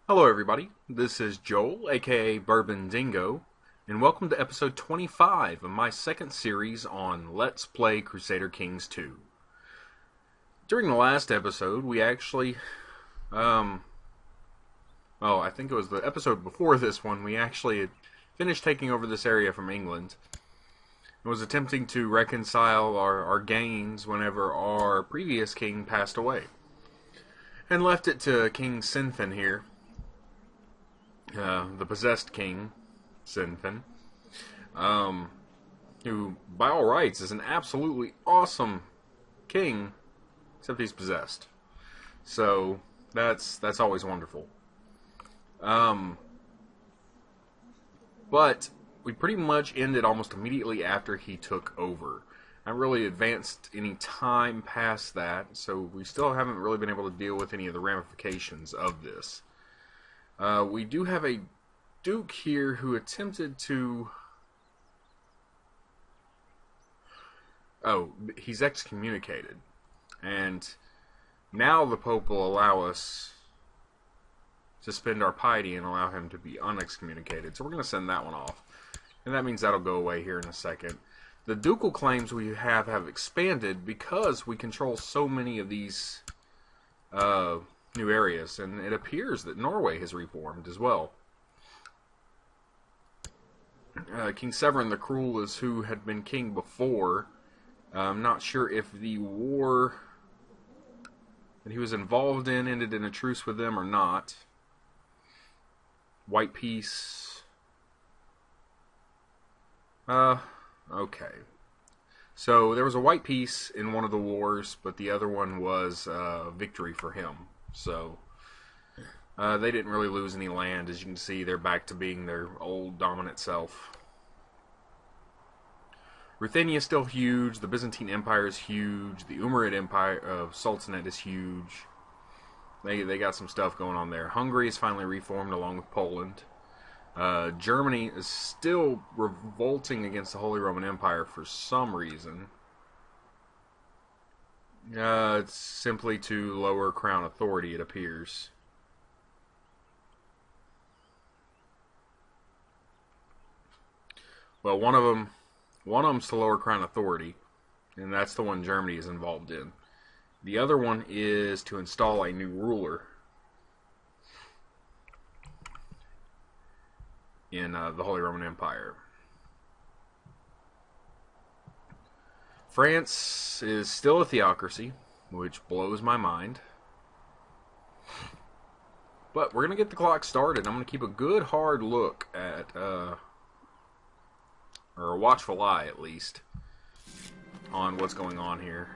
Hello everybody, this is Joel, aka Bourbon Dingo, and welcome to episode 25 of my second series on Let's Play Crusader Kings 2. During the last episode, we actually, I think it was the episode before this one, we actually had finished taking over this area from England, and was attempting to reconcile our gains whenever our previous king passed away, and left it to King Sinfin here, the possessed king, Sinfin, who, by all rights, is an absolutely awesome king, except he's possessed. So that's always wonderful. But we pretty much ended almost immediately after he took over. Not really advanced any time past that, so we still haven't really been able to deal with any of the ramifications of this. We do have a duke here who attempted to... Oh, he's excommunicated. And now the Pope will allow us to suspend our piety and allow him to be unexcommunicated. So we're going to send that one off. And that means that'll go away here in a second. The ducal claims we have expanded because we control so many of these new areas, and it appears that Norway has reformed as well. King Severin the Cruel is who had been king before. I'm not sure if the war that he was involved in ended in a truce with them or not. White Peace. Okay. So there was a white peace in one of the wars, but the other one was victory for him. So they didn't really lose any land. As you can see, they're back to being their old dominant self. Ruthenia is still huge. The Byzantine Empire is huge. The Umayyad Empire of Sultanate is huge. They got some stuff going on there. Hungary is finally reformed along with Poland. Germany is still revolting against the Holy Roman Empire for some reason. It's simply to lower crown authority, it appears. Well, one of them's to lower crown authority, and that's the one Germany is involved in. The other one is to install a new ruler in the Holy Roman Empire. France is still a theocracy, which blows my mind. But we're going to get the clock started. I'm going to keep a good hard look at, or a watchful eye at least, on what's going on here.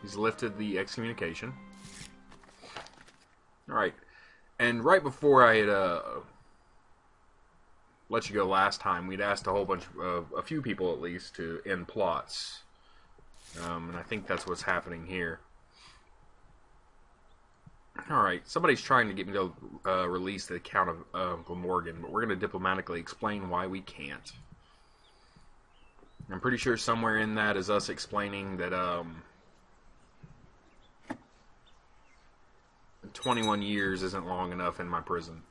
He's lifted the excommunication. Alright. And right before I had let you go last time, we'd asked a few people at least, to end plots. And I think that's what's happening here. Alright, somebody's trying to get me to release the account of Glamorgan, but we're going to diplomatically explain why we can't. I'm pretty sure somewhere in that is us explaining that 21 years isn't long enough in my prison.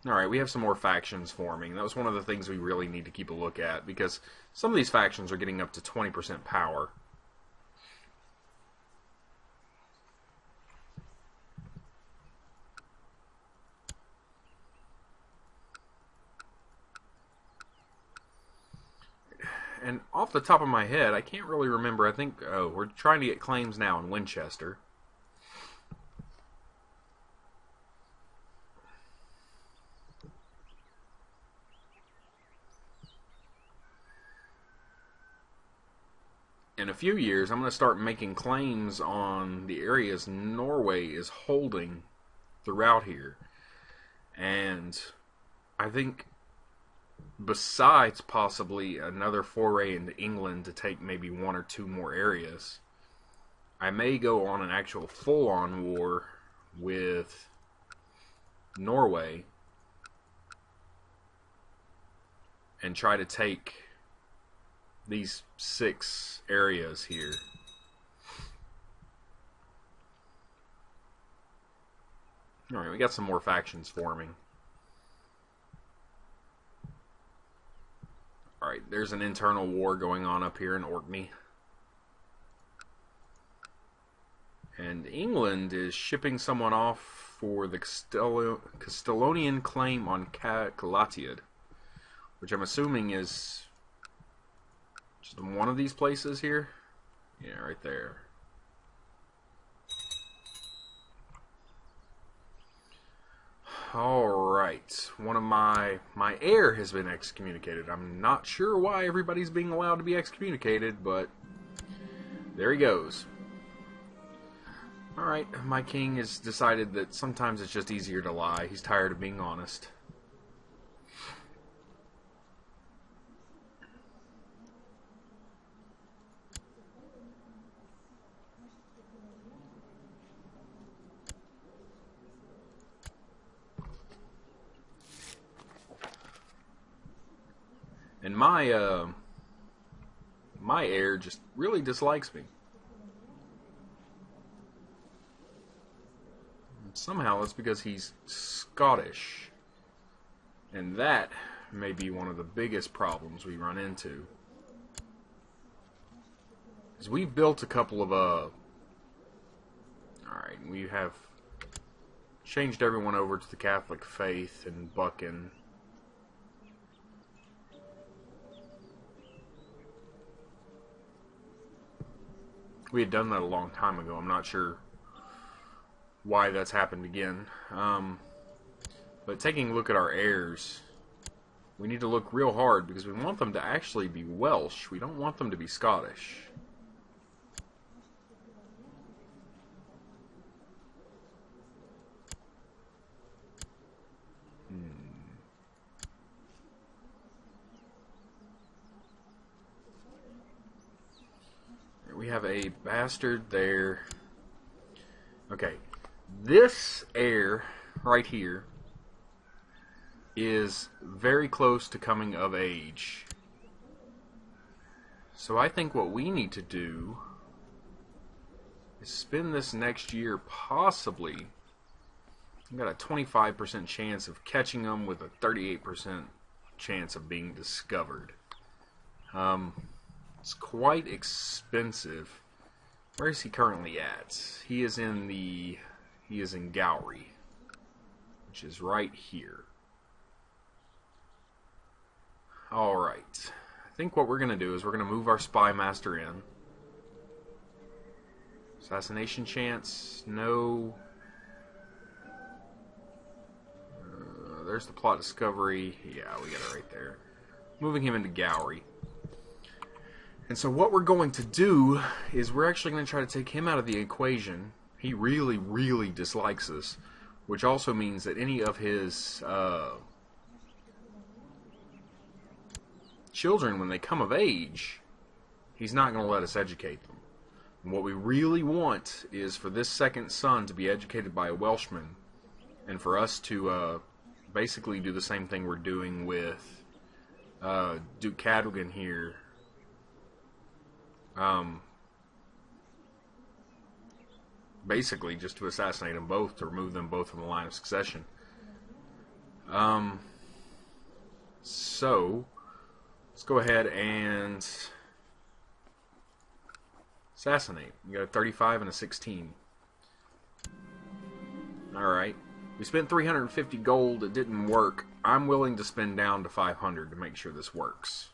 Alright, we have some more factions forming. That was one of the things we really need to keep a look at, because some of these factions are getting up to 20% power. And off the top of my head, I can't really remember. I think, we're trying to get claims now in Winchester. In a few years, I'm going to start making claims on the areas Norway is holding throughout here. And I think, besides possibly another foray into England to take maybe one or two more areas, I may go on an actual full-on war with Norway and try to take these 6 areas here. Alright, we got some more factions forming. Alright, there's an internal war going on up here in Orkney. And England is shipping someone off for the Castellonian claim on Calatiad, which I'm assuming is just one of these places here. Yeah, right there. Alright, one of my heir has been excommunicated. I'm not sure why everybody's being allowed to be excommunicated, but there he goes. Alright, my king has decided that sometimes it's just easier to lie. He's tired of being honest. And my heir just really dislikes me. Somehow it's because he's Scottish. And that may be one of the biggest problems we run into. Because we've built a couple of, alright, we have changed everyone over to the Catholic faith in Buchan. We had done that a long time ago. I'm not sure why that's happened again. But taking a look at our heirs, we need to look real hard because we want them to actually be Welsh. We don't want them to be Scottish. We have a bastard there. Okay, this heir right here is very close to coming of age. So I think what we need to do is spend this next year possibly. I've got a 25% chance of catching them with a 38% chance of being discovered. It's quite expensive. Where is he currently at? He is in Gowrie, which is right here. Alright. I think what we're going to do is we're going to move our spy master in. Assassination chance? No. There's the plot discovery. Yeah, we got it right there. Moving him into Gowrie. And so what we're going to do is we're actually going to try to take him out of the equation. He really, really dislikes us, which also means that any of his children, when they come of age, he's not going to let us educate them. And what we really want is for this second son to be educated by a Welshman, and for us to basically do the same thing we're doing with Duke Cadwgan here. Basically just to assassinate them both, to remove them both from the line of succession. So let's go ahead and assassinate. We got a 35 and a 16. Alright. We spent 350 gold. It didn't work. I'm willing to spend down to 500 to make sure this works.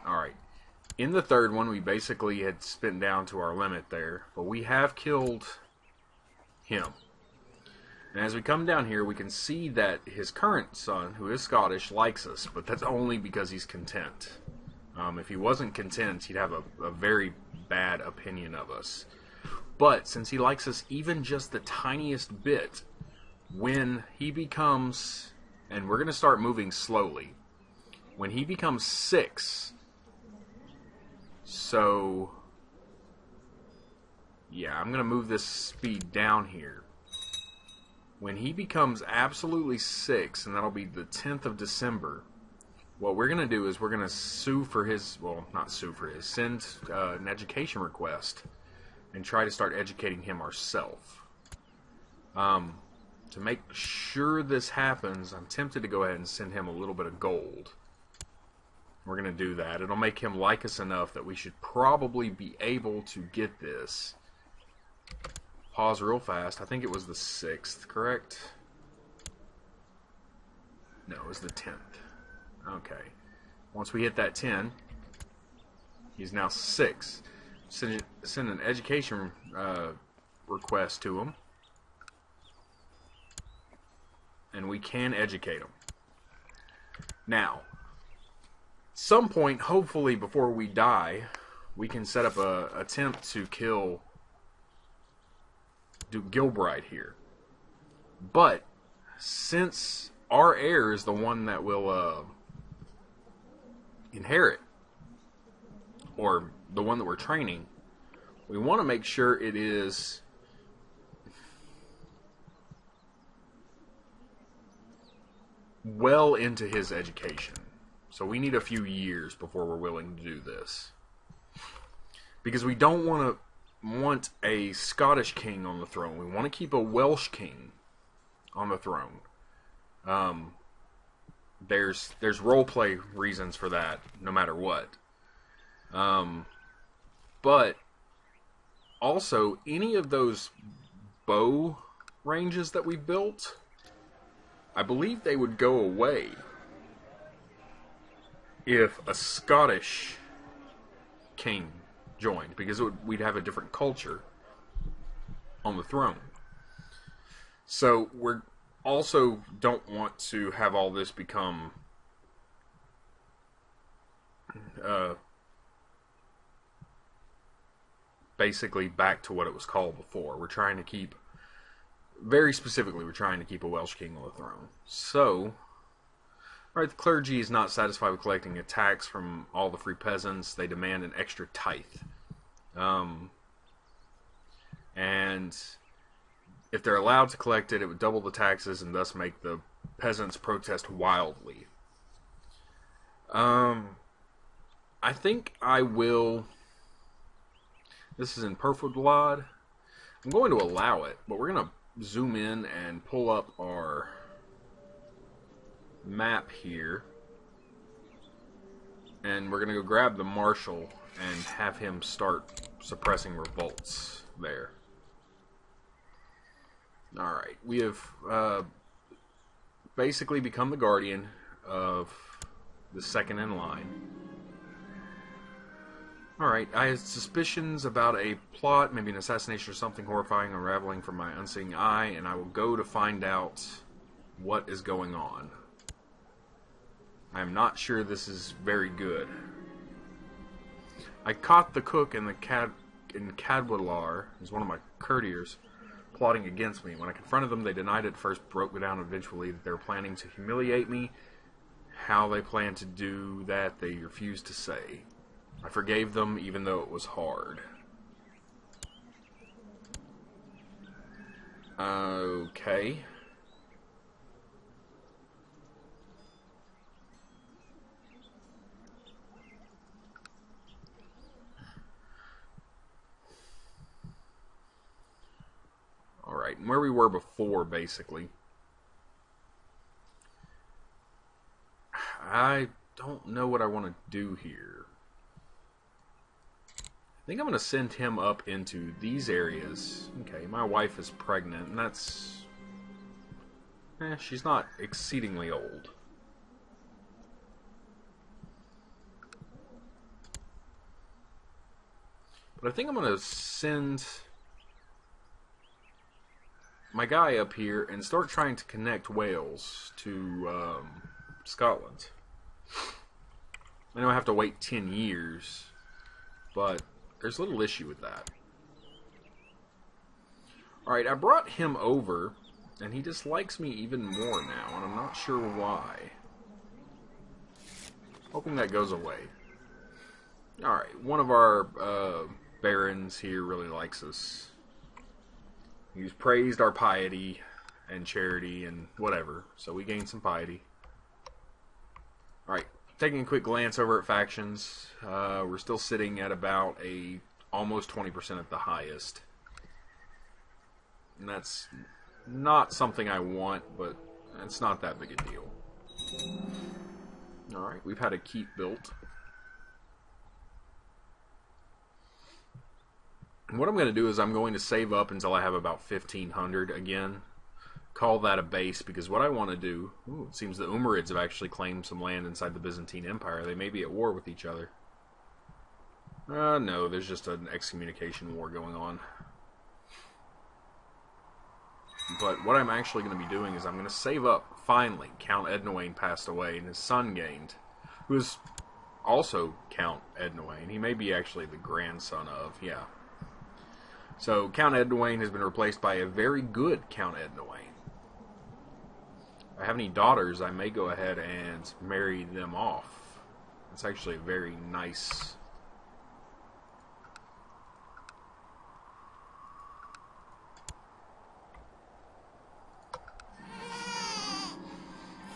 Alright, in the third one we basically had spent down to our limit there, but we have killed him. And as we come down here we can see that his current son, who is Scottish, likes us, but that's only because he's content. If he wasn't content, he'd have a very bad opinion of us. But since he likes us even just the tiniest bit, when he becomes, and we're going to start moving slowly, when he becomes 6... So, yeah, I'm going to move this speed down here. When he becomes absolutely 6, and that'll be the 10th of December, what we're going to do is we're going to sue for his, well, not sue for his, send an education request and try to start educating him ourselves. To make sure this happens, I'm tempted to go ahead and send him a little bit of gold. We're going to do that. It'll make him like us enough that we should probably be able to get this. Pause real fast. I think it was the 6th, correct? No, it was the 10th. Okay. Once we hit that 10, he's now 6. Send an education request to him. And we can educate him. Now, some point, hopefully before we die, we can set up a attempt to kill Gilbride here. But since our heir is the one that will inherit, or the one that we're training, we want to make sure it is well into his education. So we need a few years before we're willing to do this, because we don't want a Scottish king on the throne. We want to keep a Welsh king on the throne. There's roleplay reasons for that, no matter what. But also, any of those bow ranges that we built, I believe they would go away if a Scottish king joined, because we'd have a different culture on the throne. So we're also don't want to have all this become basically back to what it was called before. We're trying to keep, very specifically, we're trying to keep a Welsh king on the throne. So, alright, the clergy is not satisfied with collecting a tax from all the free peasants. They demand an extra tithe. And if they're allowed to collect it, it would double the taxes and thus make the peasants protest wildly. I think I will... This is in Perfodlad. I'm going to allow it, but we're going to zoom in and pull up our map here. And we're going to go grab the marshal and have him start suppressing revolts there. Alright, we have basically become the guardian of the second in line. Alright, I had suspicions about a plot, maybe an assassination or something horrifying unraveling from my unseeing eye, and I will go to find out what is going on. I am not sure this is very good. I caught the cook in Cadwallader, who's one of my courtiers, plotting against me. When I confronted them, they denied it. First broke me down eventually that they were planning to humiliate me. How they planned to do that, they refused to say. I forgave them, even though it was hard. Okay. Alright, and where we were before, basically. I don't know what I want to do here. I think I'm going to send him up into these areas. Okay, my wife is pregnant, and that's... she's not exceedingly old. But I think I'm going to send my guy up here and start trying to connect Wales to Scotland. I know I have to wait 10 years, but there's a little issue with that. Alright, I brought him over, and he dislikes me even more now, and I'm not sure why. Hoping that goes away. Alright, one of our barons here really likes us. He's praised our piety and charity and whatever, so we gained some piety. Alright, taking a quick glance over at factions, we're still sitting at about almost 20% at the highest. And that's not something I want, but it's not that big a deal. Alright, we've had a keep built. And what I'm going to do is I'm going to save up until I have about 1,500 again. Call that a base, because what I want to do... Ooh, it seems the Umarids have actually claimed some land inside the Byzantine Empire. They may be at war with each other. No, there's just an excommunication war going on. But what I'm actually going to be doing is I'm going to save up. Finally, Count Ednowain passed away, and his son gained, who is also Count Ednowain. He may be actually the grandson of, yeah. So, Count Ednowain has been replaced by a very good Count Ednowain. If I have any daughters, I may go ahead and marry them off. It's actually a very nice...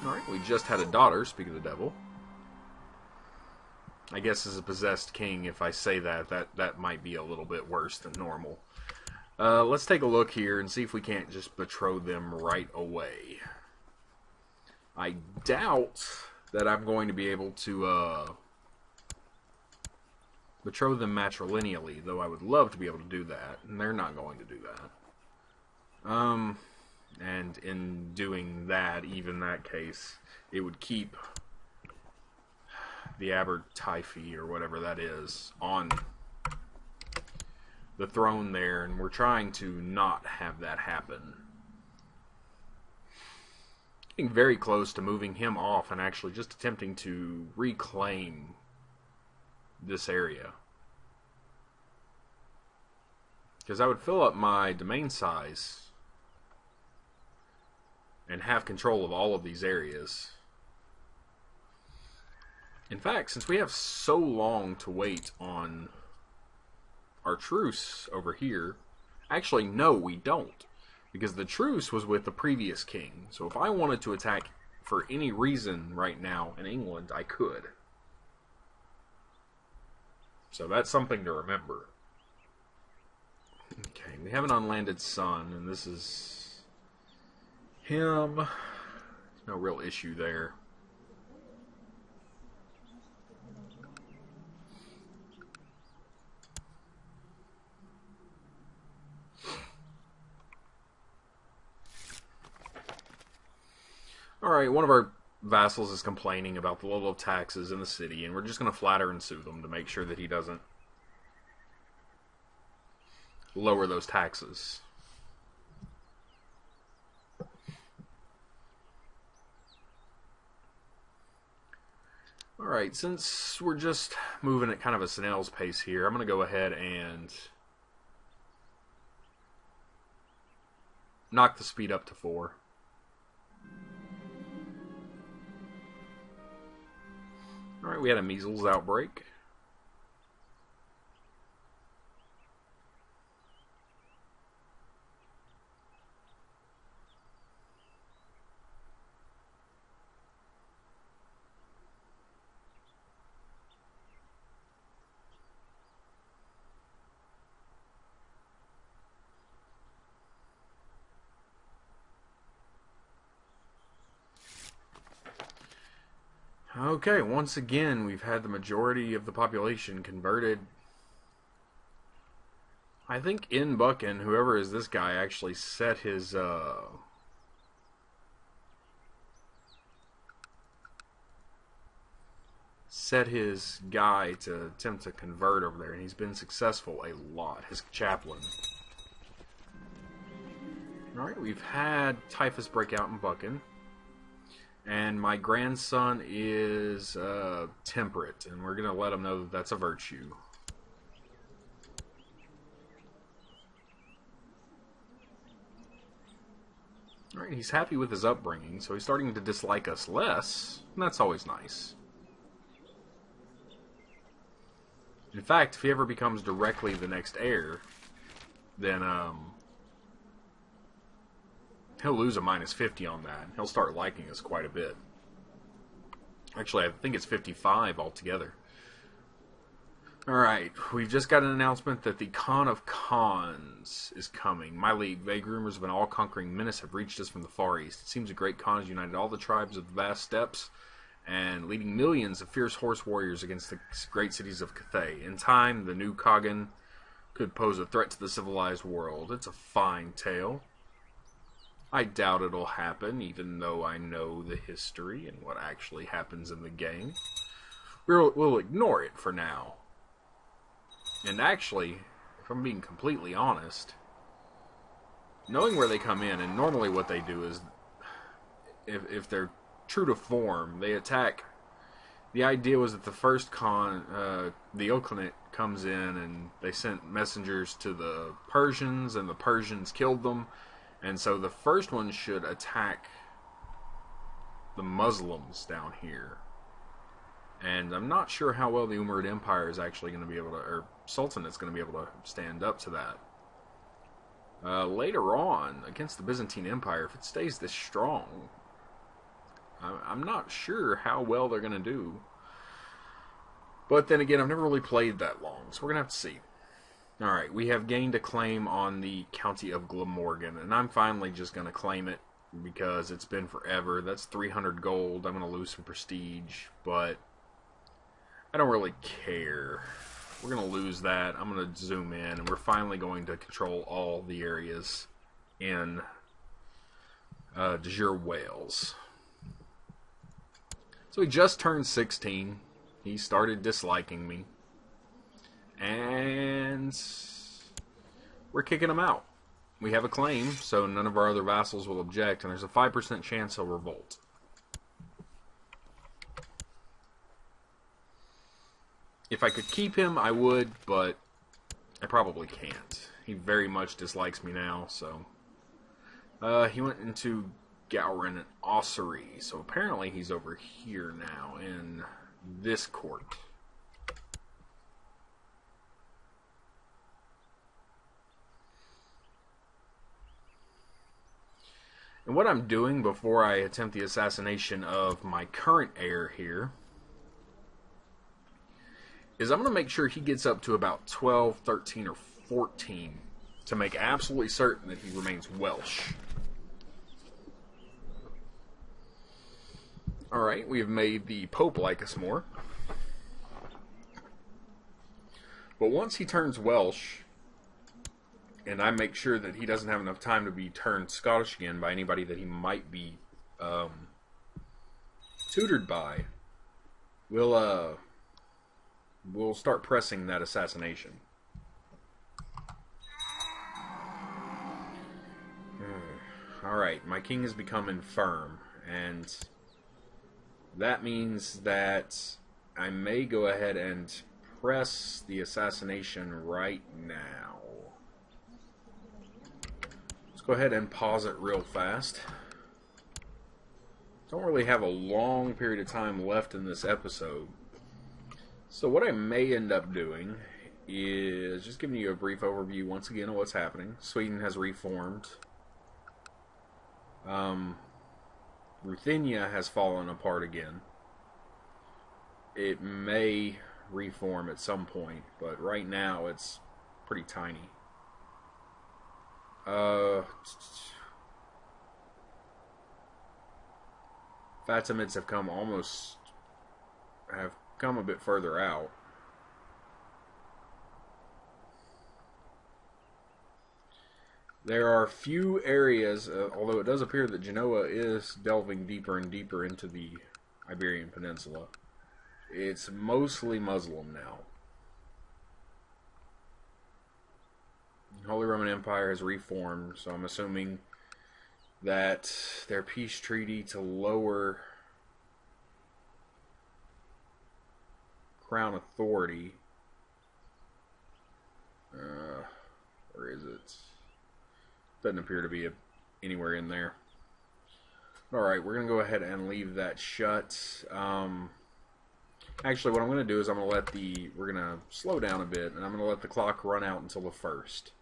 Alright, we just had a daughter, speak of the devil. I guess as a possessed king, if I say that might be a little bit worse than normal. Let's take a look here and see if we can't just betroth them right away. I doubt that I'm going to be able to betroth them matrilineally, though I would love to be able to do that, and they're not going to do that. And in doing that, even that case, it would keep the Abertaifi, or whatever that is, on the throne there, and we're trying to not have that happen. Getting very close to moving him off and actually just attempting to reclaim this area. Because I would fill up my domain size and have control of all of these areas. In fact, since we have so long to wait on our truce over here, actually, no, we don't. Because the truce was with the previous king. So if I wanted to attack for any reason right now in England, I could. So that's something to remember. Okay, we have an unlanded son, and this is him. There's no real issue there. Alright, one of our vassals is complaining about the level of taxes in the city, and we're just going to flatter and soothe him to make sure that he doesn't lower those taxes. Alright, since we're just moving at kind of a snail's pace here, I'm going to go ahead and knock the speed up to 4. Alright, we had a measles outbreak. Okay, once again, we've had the majority of the population converted. I think in Buchan, whoever is this guy actually set his guy to attempt to convert over there, and he's been successful a lot, his chaplain. Alright, we've had typhus break out in Buchan. And my grandson is temperate, and we're going to let him know that that's a virtue. Alright, he's happy with his upbringing, so he's starting to dislike us less, and that's always nice. In fact, if he ever becomes directly the next heir, then he'll lose a -50 on that. He'll start liking us quite a bit. Actually, I think it's 55 altogether. Alright, we've just got an announcement that the Khan of Khans is coming. My league, vague rumors of an all-conquering menace have reached us from the Far East. It seems a great Khan has united all the tribes of the vast steppes and leading millions of fierce horse warriors against the great cities of Cathay. In time, the new Khagan could pose a threat to the civilized world. It's a fine tale. I doubt it'll happen, even though I know the history and what actually happens in the game. We'll ignore it for now. And actually, if I'm being completely honest, knowing where they come in, and normally what they do is, if they're true to form, they attack. The idea was that the first Khan, the Okhlanit, comes in and they sent messengers to the Persians, and the Persians killed them. And so the first one should attack the Muslims down here. And I'm not sure how well the Umayyad Empire is actually going to be able to, or Sultanate's going to be able to stand up to that. Later on, against the Byzantine Empire, if it stays this strong, I'm not sure how well they're going to do. But then again, I've never really played that long, so we're going to have to see. Alright, we have gained a claim on the County of Glamorgan, and I'm finally just going to claim it because it's been forever. That's 300 gold. I'm going to lose some prestige, but I don't really care. We're going to lose that. I'm going to zoom in, and we're finally going to control all the areas in de jure Wales. So he just turned 16. He started disliking me. And we're kicking him out. We have a claim, so none of our other vassals will object, and there's a 5% chance he'll revolt. If I could keep him, I would, but I probably can't. He very much dislikes me now, so. He went into Gowran and Ossory, so apparently he's over here now in this court. And what I'm doing before I attempt the assassination of my current heir here is I'm going to make sure he gets up to about 12, 13, or 14 to make absolutely certain that he remains Welsh. Alright, we have made the Pope like us more. But once he turns Welsh, and I make sure that he doesn't have enough time to be turned Scottish again by anybody that he might be tutored by, we'll start pressing that assassination. Alright, my king has become infirm, and that means that I may go ahead and press the assassination right now. Let's go ahead and pause it real fast. Don't really have a long period of time left in this episode. So what I may end up doing is just giving you a brief overview once again of what's happening. Sweden has reformed. Ruthenia has fallen apart again. It may reform at some point, but right now it's pretty tiny. Fatimids have come a bit further out. There are few areas, although it does appear that Genoa is delving deeper and deeper into the Iberian Peninsula. It's mostly Muslim now. The Holy Roman Empire has reformed, so I'm assuming that their peace treaty to lower crown authority, where is it? Doesn't appear to be anywhere in there. Alright, we're going to go ahead and leave that shut. Actually, what I'm going to do is we're going to slow down a bit, and I'm going to let the clock run out until the 1st.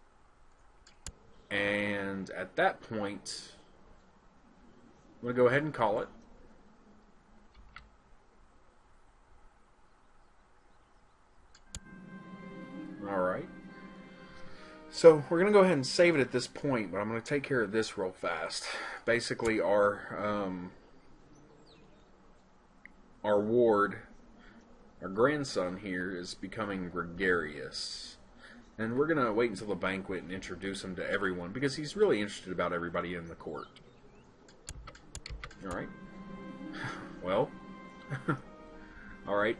And at that point, I'm going to go ahead and call it. So we're going to go ahead and save it at this point, but I'm going to take care of this real fast. Basically, our ward, our grandson here, is becoming gregarious. And we're going to wait until the banquet and introduce him to everyone, because he's really interested about everybody in the court. Alright. Well. Alright.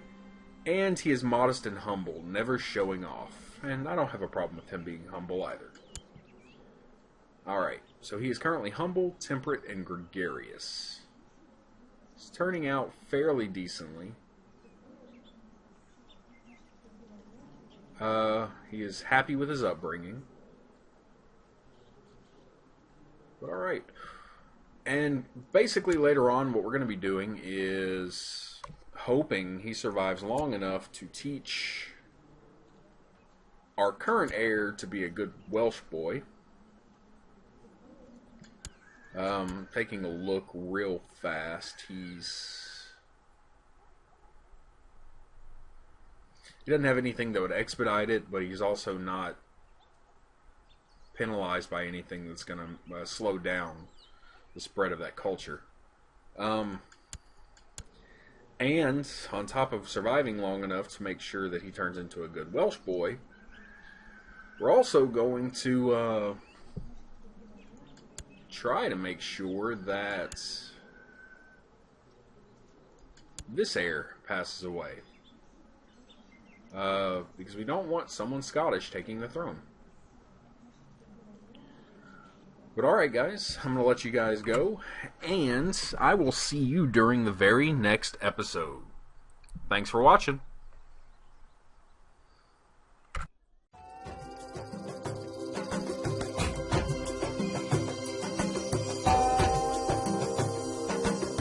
And he is modest and humble, never showing off. And I don't have a problem with him being humble either. Alright. So he is currently humble, temperate, and gregarious. It's turning out fairly decently. He is happy with his upbringing. But alright. And basically later on what we're going to be doing is hoping he survives long enough to teach our current heir to be a good Welsh boy. Taking a look real fast, he doesn't have anything that would expedite it, but he's also not penalized by anything that's going to slow down the spread of that culture. And on top of surviving long enough to make sure that he turns into a good Welsh boy, we're also going to try to make sure that this heir passes away. Because we don't want someone Scottish taking the throne. But alright guys, I'm going to let you guys go, and I will see you during the very next episode. Thanks for watching.